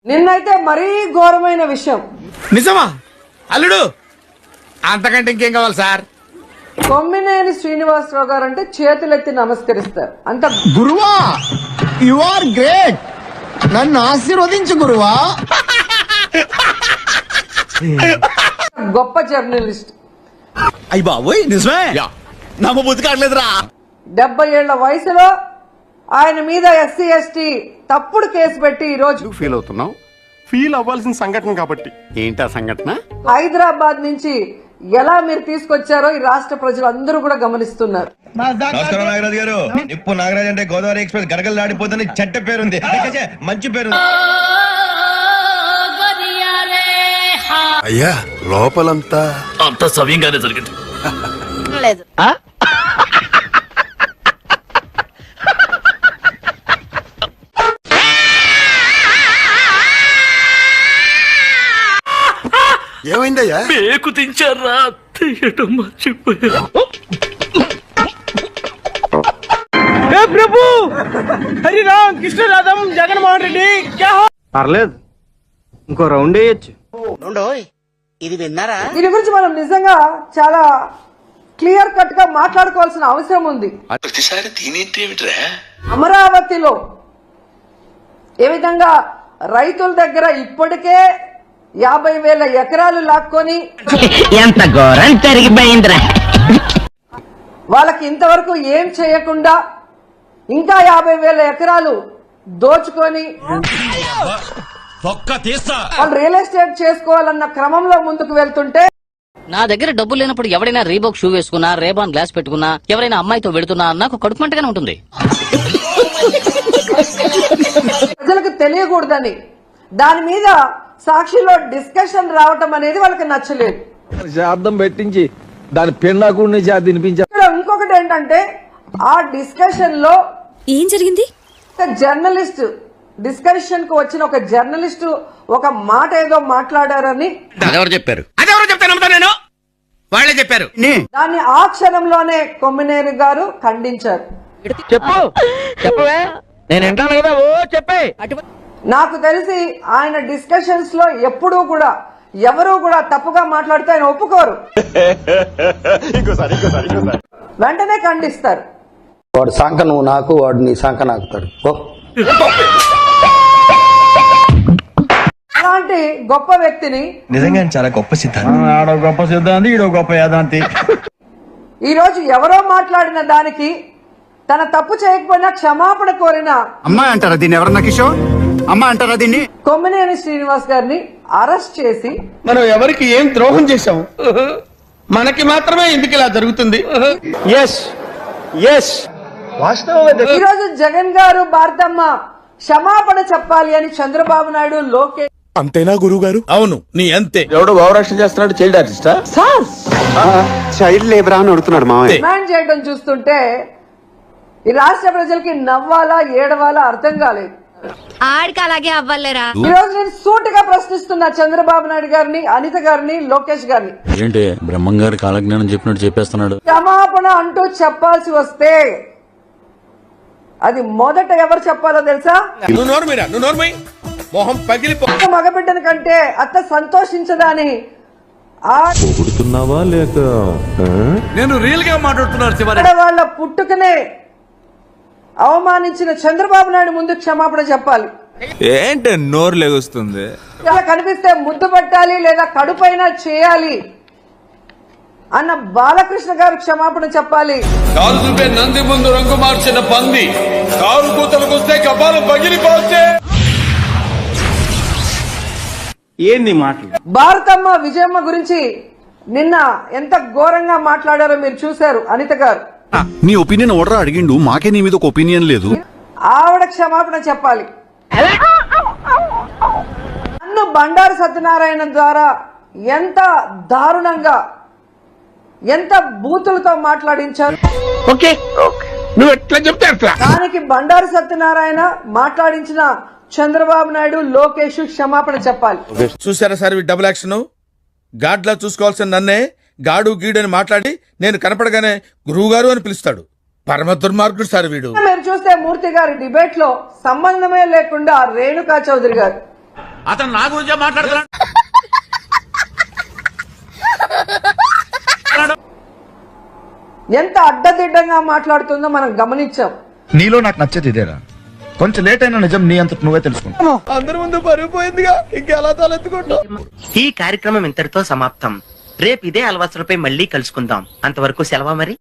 నిన్నైతే మరీ ఘోరమైన విషయం. నిజమా అల్లుడు? అంతకంటే ఇంకేం కావాలి సార్? కొమ్మినేని శ్రీనివాసరావు గారు అంటే చేతులెత్తి నమస్కరిస్తారు. అంత గురువా, యు ఆర్ గ్రేట్, నన్ను ఆశీర్వదించు గురువా. గొప్ప జర్నలిస్ట్. అయ్యి బాబోయ్ నిజమే, నమ్మబుద్ధి కావట్లేదురా. 70 ఏళ్ల వయసులో ఆయన మీద ఎస్సీ ఎస్టీ తప్పుడు కేసు పెట్టి ఈ రోజు ఫీల్ అవుతున్నావు? ఫీల్ అవ్వాల్సిన సంఘటన కాబట్టి. ఏంటా సంఘటన? హైదరాబాద్ నుంచి ఎలా మీరు తీసుకొచ్చారో ఈ రాష్ట్ర ప్రజలు అందరూ కూడా గమనిస్తున్నారు. నమస్కారం నాగరాజు గారు. నిప్పు నాగరాజ్ అంటే గోదావరి ఎక్స్ప్రెస్ గడగలు దాడిపోతుంది, చెట్ట పేరుంది, మంచి పేరుంది. అయ్యా లోపలంతా అంత సవ్యంగానే జరిగింది. ఏమైందయ్యా? పేకు తించారా? తీయటం మర్చిపోయా. ప్రభు హరి రామ్ కృష్ణ రాధం జగన్మోహన్ రెడ్డి. పర్లేదు, ఇంకో రౌండ్ వేయచ్చు. దీని గురించి మనం నిజంగా చాలా క్లియర్ కట్ గా మాట్లాడుకోవాల్సిన అవసరం ఉంది. ప్రతిసారి దీనేంటేమిట్రా? అమరావతిలో ఏ విధంగా రైతుల దగ్గర ఇప్పటికే 50,000 ఎకరాలు లాక్కొని ఎంత ఘోరం జరిగిపోయిందిరా. వాళ్ళకి ఇంతవరకు ఏం చేయకుండా ఇంకా 50,000 ఎకరాలు దోచుకొని వాళ్ళు రియల్ ఎస్టేట్ చేసుకోవాలన్న క్రమంలో ముందుకు వెళ్తుంటే, నా దగ్గర డబ్బులు లేనప్పుడు ఎవరైనా రీబాక్ షూ వేసుకున్నా, రేబాన్ గ్లాస్ పెట్టుకున్నా, ఎవరైనా అమ్మాయితో వెళుతున్నా నాకు కడుపుమంటగానే ఉంటుంది. ప్రజలకు తెలియకూడదని దాని మీద సాక్షిలో డిస్కషన్ రావటం అనేది వాళ్ళకి నచ్చలేదు. శాబ్దం పెట్టించి దాని పెళ్ళకుండా తినిపించారు. ఇక్కడ ఇంకొకటి ఏంటంటే, ఆ డిస్కషన్ లో ఏం జరిగింది? ఒక జర్నలిస్ట్ డిస్కషన్ కు వచ్చిన ఒక జర్నలిస్ట్ ఒక మాట ఏదో మాట్లాడారని, అదెవరు చెప్పారు? అదెవరో చెప్తే నమ్ముతా నేను? వాళ్ళే చెప్పారు. దాన్ని ఆ క్షణంలోనే కొమ్మినేని గారు ఖండించారు. చెప్పు చెప్పవే, నేను వింటాను కదా. ఓ చెప్పే. నాకు తెలిసి ఆయన డిస్కషన్స్ లో ఎప్పుడూ కూడా ఎవరూ కూడా తప్పుగా మాట్లాడితే ఆయన ఒప్పుకోరు, వెంటనే ఖండిస్తారు. వాడు సంఖ నువ్వు నాకు, వాడు నీ సంఖ నాకుతాడు. అలాంటి గొప్ప వ్యక్తిని నిజంగా చాలా గొప్ప సిద్ధాంతి. ఆడో గొప్ప సిద్ధాంతి, ఈడో గొప్ప యాదాంతి. ఈ రోజు ఎవరో మాట్లాడిన దానికి తన తప్పు చేయకపోయినా క్షమాపణ కోరిన అమ్మాయి అంటారా దీన్ని? ఎవరన్నా కిషోర్ అమ్మ అంటారా దీన్ని? కొమ్మినేని శ్రీనివాస్ గారిని అరెస్ట్ చేసి, మనం ఎవరికి ఏం ద్రోహం చేశాం? మనకి మాత్రమే ఎందుకు ఇలా జరుగుతుంది? ఈ రోజు జగన్ గారు భారతమ్మ క్షమాపణ చెప్పాలి అని చంద్రబాబు నాయుడు, లోకేష్ అంతేనా గురువు గారు? అవును, నీ అంతే. ఎవడో భావరక్షణ చేస్తున్నాడు, చైల్డ్ ఆర్టిస్టా? చైల్డ్ లేబరా అని అడుగుతున్నాడు మామయ్య. డిమాండ్ చేయడం చూస్తుంటే ఈ రాష్ట్ర ప్రజలకి నవ్వాలా ఏడవాలా అర్థం కాలేదు. ఆడికి అలాగే అవ్వలేరా? ఈ రోజు నేను సూటిగా ప్రశ్నిస్తున్నా చంద్రబాబు నాయుడు గారిని, అనిత గారిని, లోకేష్ గారిని. ఏంటి బ్రహ్మంగారి కాలజ్ఞానం చెప్పినట్టు చెప్పేస్తున్నాడు? క్షమాపణ అంటూ చెప్పాల్సి వస్తే అది మొదట ఎవరు చెప్పాలో తెలుసా? నువ్వు నోరు మీరా, నువ్వు నోరు మోయ్. మొహం పగిలిపో. మగబిడ్డని కంటే అత్త సంతోషించదాని లేక నేను రియల్ గా మాట్లాడుతున్నాను. శివారెడ్డి వాళ్ళ పుట్టుకనే అవమానించిన చంద్రబాబు నాయుడు ముందు క్షమాపణ చెప్పాలి. ఏంటి నోరు లెగుస్తుంది? ఇలా కనిపిస్తే ముద్దు పట్టాలి లేదా కడుపైనా చేయాలి అన్న బాలకృష్ణ గారు క్షమాపణ చెప్పాలి. కాలు చూపే నంది ముందు రంగు మార్చిన పంది, కారు కూతలకు వస్తే కపాలు పగిలిపోతే. ఏంది మాటలు? భారతమ్మ విజయమ్మ గురించి నిన్న ఎంత ఘోరంగా మాట్లాడారో మీరు చూశారు. అనిత గారు, నీ ఒపీనియన్ ఓడరా అడిగిండు, మాకే నీ మీద ఒక ఒపీనియన్ లేదు. ఆవిడ క్షమాపణ చెప్పాలి. నన్ను బండారు సత్యనారాయణ ద్వారా ఎంత దారుణంగా, ఎంత బూతులతో మాట్లాడించారు. నువ్వు ఎట్లా చెప్తే అట్లా. దానికి బండారు సత్యనారాయణ మాట్లాడించిన చంద్రబాబు నాయుడు, లోకేష్ క్షమాపణ చెప్పాలి. చూసారా సార్ ఈ డబుల్ యాక్షన్? గాడ్లా చూసుకోవాల్సిన నన్నే గాడు గీడని మాట్లాడి నేను కనపడగానే గురువు గారు అని పిలుస్తాడు. పరమ దుర్మార్గుడు సార్ వీడు. మీరు చూస్తే మూర్తి గారి డిబేట్ లో సంబంధమే లేకుండా రేణుకా చౌదరి గారు అతను నా గురించే మాట్లాడుతున్నాడు. ఎంత అడ్డదిడ్డంగా మాట్లాడుతుందో మనం గమనించాం. నీలో నాకు నచ్చేది ఇదేరా, కొంచెం లేట్ అయినా నిజం నీ అంత నువ్వే తెలుసుకుంటా. అందరి ముందు పరుగు పోయిందిగా, ఇంకెలా తలెత్తుకుంటావు? ఈ కార్యక్రమం ఇంతటితో సమాప్తం. రేపు ఇదే అలవాసులపై మళ్ళీ కలుసుకుందాం. అంతవరకు సెలవా మరి.